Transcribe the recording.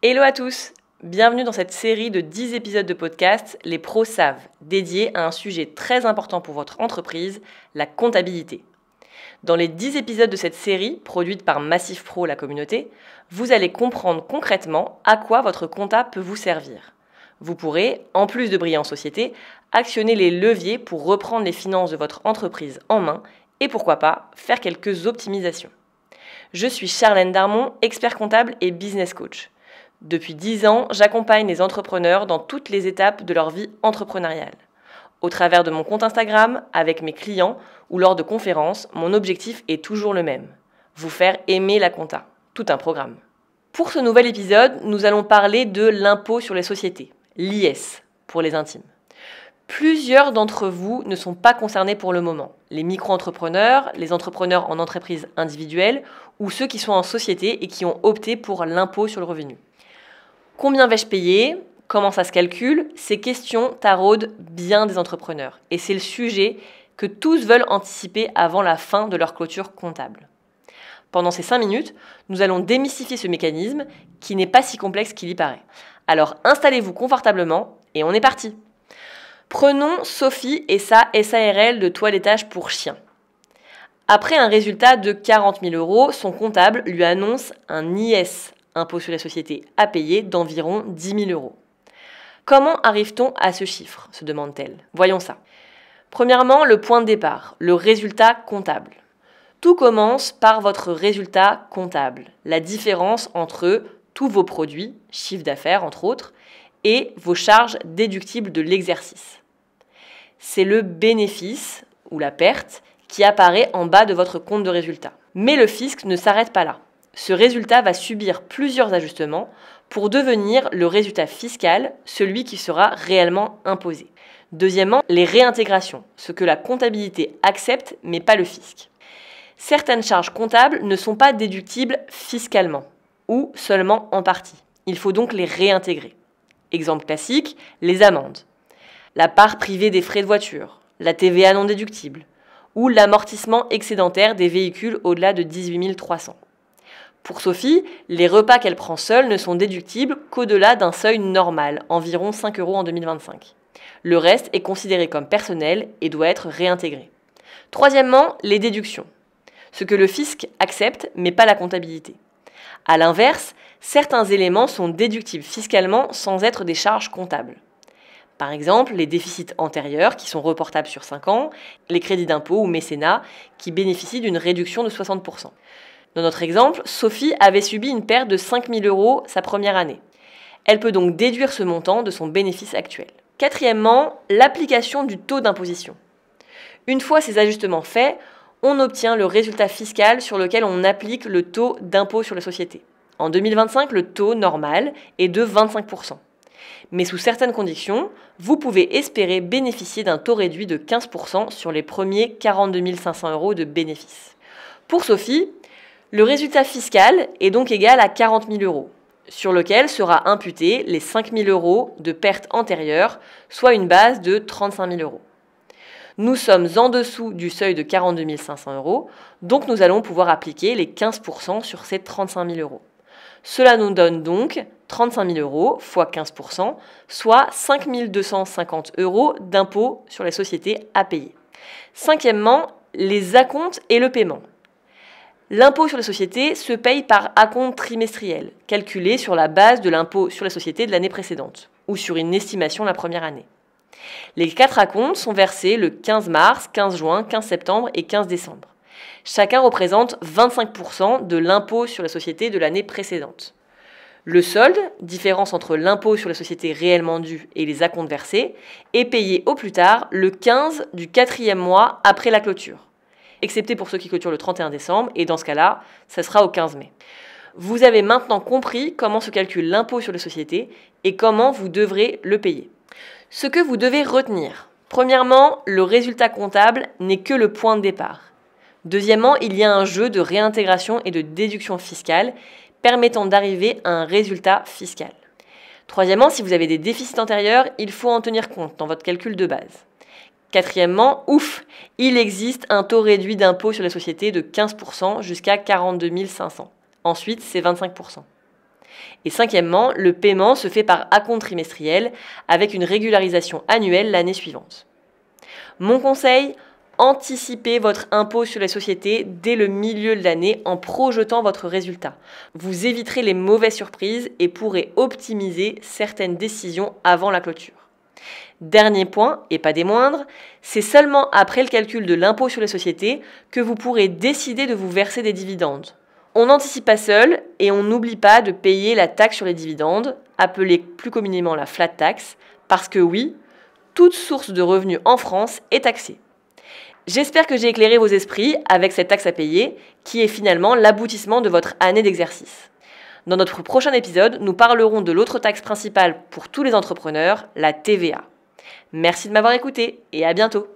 Hello à tous! Bienvenue dans cette série de 10 épisodes de podcast Les pros savent, dédiés à un sujet très important pour votre entreprise, la comptabilité. Dans les 10 épisodes de cette série, produite par Massif Pro, la communauté, vous allez comprendre concrètement à quoi votre compta peut vous servir. Vous pourrez, en plus de briller en société, actionner les leviers pour reprendre les finances de votre entreprise en main et pourquoi pas faire quelques optimisations. Je suis Charlène Darmon, expert comptable et business coach. Depuis 10 ans, j'accompagne les entrepreneurs dans toutes les étapes de leur vie entrepreneuriale. Au travers de mon compte Instagram, avec mes clients ou lors de conférences, mon objectif est toujours le même. Vous faire aimer la compta. Tout un programme. Pour ce nouvel épisode, nous allons parler de l'impôt sur les sociétés, l'IS, pour les intimes. Plusieurs d'entre vous ne sont pas concernés pour le moment. Les micro-entrepreneurs, les entrepreneurs en entreprise individuelle ou ceux qui sont en société et qui ont opté pour l'impôt sur le revenu. Combien vais-je payer ? Comment ça se calcule ? Ces questions taraudent bien des entrepreneurs. Et c'est le sujet que tous veulent anticiper avant la fin de leur clôture comptable. Pendant ces 5 minutes, nous allons démystifier ce mécanisme qui n'est pas si complexe qu'il y paraît. Alors installez-vous confortablement et on est parti. Prenons Sophie et sa SARL de toilettage pour chiens. Après un résultat de 40 000 €, son comptable lui annonce un IS, impôt sur les sociétés, à payer d'environ 10 000 €. Comment arrive-t-on à ce chiffre ? Se demande-t-elle. Voyons ça. Premièrement, le point de départ, le résultat comptable. Tout commence par votre résultat comptable, la différence entre tous vos produits, chiffre d'affaires entre autres, et vos charges déductibles de l'exercice. C'est le bénéfice ou la perte qui apparaît en bas de votre compte de résultat. Mais le fisc ne s'arrête pas là. Ce résultat va subir plusieurs ajustements pour devenir le résultat fiscal, celui qui sera réellement imposé. Deuxièmement, les réintégrations, ce que la comptabilité accepte mais pas le fisc. Certaines charges comptables ne sont pas déductibles fiscalement ou seulement en partie. Il faut donc les réintégrer. Exemple classique, les amendes, la part privée des frais de voiture, la TVA non déductible ou l'amortissement excédentaire des véhicules au-delà de 18 300. Pour Sophie, les repas qu'elle prend seule ne sont déductibles qu'au-delà d'un seuil normal, environ 5 € en 2025. Le reste est considéré comme personnel et doit être réintégré. Troisièmement, les déductions, ce que le fisc accepte mais pas la comptabilité. A l'inverse, certains éléments sont déductibles fiscalement sans être des charges comptables. Par exemple, les déficits antérieurs qui sont reportables sur 5 ans, les crédits d'impôt ou mécénat qui bénéficient d'une réduction de 60%. Dans notre exemple, Sophie avait subi une perte de 5 000 € sa première année. Elle peut donc déduire ce montant de son bénéfice actuel. Quatrièmement, l'application du taux d'imposition. Une fois ces ajustements faits, on obtient le résultat fiscal sur lequel on applique le taux d'impôt sur les sociétés. En 2025, le taux normal est de 25%. Mais sous certaines conditions, vous pouvez espérer bénéficier d'un taux réduit de 15% sur les premiers 42 500 € de bénéfices. Pour Sophie, le résultat fiscal est donc égal à 40 000 €, sur lequel sera imputé les 5 000 € de pertes antérieures, soit une base de 35 000 €. Nous sommes en dessous du seuil de 42 500 €, donc nous allons pouvoir appliquer les 15% sur ces 35 000 €. Cela nous donne donc 35 000 € fois 15%, soit 5 250 € d'impôt sur les sociétés à payer. Cinquièmement, les acomptes et le paiement. L'impôt sur les sociétés se paye par acompte trimestriel, calculé sur la base de l'impôt sur les sociétés de l'année précédente, ou sur une estimation la première année. Les 4 acomptes sont versés le 15 mars, 15 juin, 15 septembre et 15 décembre. Chacun représente 25% de l'impôt sur les sociétés de l'année précédente. Le solde, différence entre l'impôt sur les sociétés réellement dû et les acomptes versés, est payé au plus tard le 15 du 4e mois après la clôture, excepté pour ceux qui clôturent le 31 décembre, et dans ce cas-là, ça sera au 15 mai. Vous avez maintenant compris comment se calcule l'impôt sur les sociétés et comment vous devrez le payer. Ce que vous devez retenir. Premièrement, le résultat comptable n'est que le point de départ. Deuxièmement, il y a un jeu de réintégration et de déduction fiscale permettant d'arriver à un résultat fiscal. Troisièmement, si vous avez des déficits antérieurs, il faut en tenir compte dans votre calcul de base. Quatrièmement, il existe un taux réduit d'impôt sur les sociétés de 15% jusqu'à 42 500. Ensuite, c'est 25%. Et cinquièmement, le paiement se fait par acompte trimestriel avec une régularisation annuelle l'année suivante. Mon conseil, anticipez votre impôt sur les sociétés dès le milieu de l'année en projetant votre résultat. Vous éviterez les mauvaises surprises et pourrez optimiser certaines décisions avant la clôture. Dernier point, et pas des moindres, c'est seulement après le calcul de l'impôt sur les sociétés que vous pourrez décider de vous verser des dividendes. On n'anticipe pas seul et on n'oublie pas de payer la taxe sur les dividendes, appelée plus communément la flat tax, parce que oui, toute source de revenus en France est taxée. J'espère que j'ai éclairé vos esprits avec cette taxe à payer, qui est finalement l'aboutissement de votre année d'exercice. Dans notre prochain épisode, nous parlerons de l'autre taxe principale pour tous les entrepreneurs, la TVA. Merci de m'avoir écouté et à bientôt.